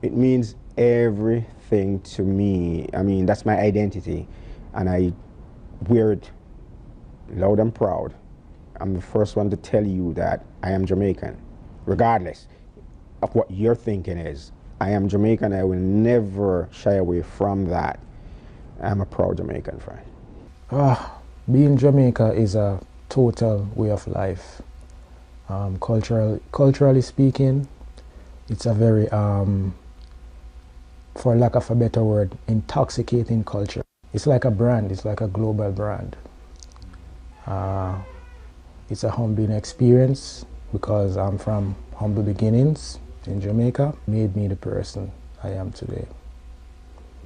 It means everything to me. I mean, that's my identity, and I wear it loud and proud. I'm the first one to tell you that I am Jamaican, regardless of what your thinking is. I am Jamaican. I will never shy away from that. I'm a proud Jamaican, friend. Being Jamaica is a total way of life. Culturally speaking, it's a very, for lack of a better word, intoxicating culture. It's like a brand, it's like a global brand. It's a humbling experience because I'm from humble beginnings in Jamaica. Made me the person I am today,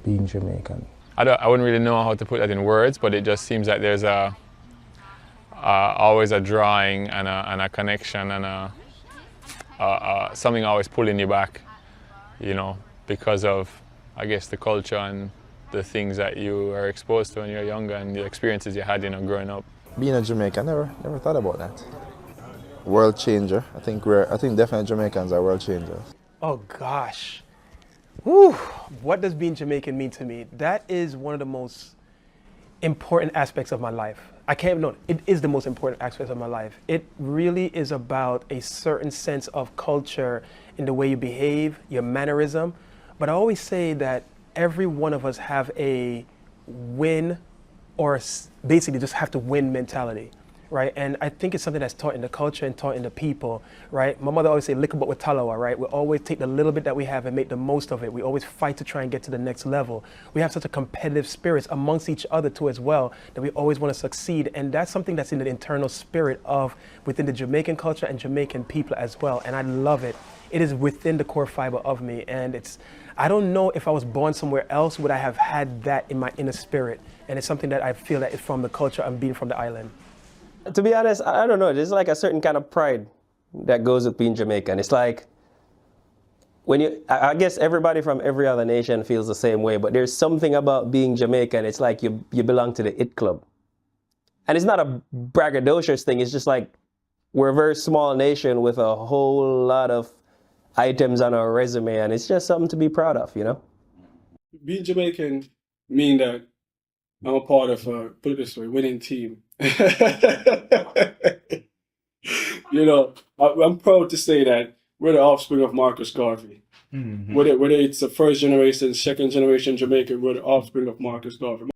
being Jamaican. I wouldn't really know how to put that in words, but it just seems like there's always a drawing and a connection and something always pulling you back, you know, because of, I guess, the culture and the things that you are exposed to when you're younger and the experiences you had, you know, growing up. Being a Jamaican, I never thought about that. World changer. I think definitely Jamaicans are world changers. Oh gosh. Whew. What does being Jamaican mean to me? That is one of the most important aspects of my life. It is the most important aspect of my life. It really is about a certain sense of culture in the way you behave, your mannerism. But I always say that every one of us have a win or basically just have to win mentality, right? And I think it's something that's taught in the culture and taught in the people, right? My mother always say, lick about with talawa, right? We always take the little bit that we have and make the most of it. We always fight to try and get to the next level. We have such a competitive spirit amongst each other too as well, that we always want to succeed. And that's something that's in the internal spirit of within the Jamaican culture and Jamaican people as well. And I love it. It is within the core fiber of me. And I don't know if I was born somewhere else, would I have had that in my inner spirit. And it's something that I feel that is from the culture and being from the island. To be honest, I don't know. There's like a certain kind of pride that goes with being Jamaican. It's like I guess everybody from every other nation feels the same way, but there's something about being Jamaican. It's like you belong to the IT club. And it's not a braggadocious thing. It's just like we're a very small nation with a whole lot of items on our resume, and it's just something to be proud of, you know? Being Jamaican mean that I'm a part of put it this way, winning team. You know, I'm proud to say that we're the offspring of Marcus Garvey. Mm-hmm. Whether it's the first generation, second generation Jamaican, we're the offspring of Marcus Garvey.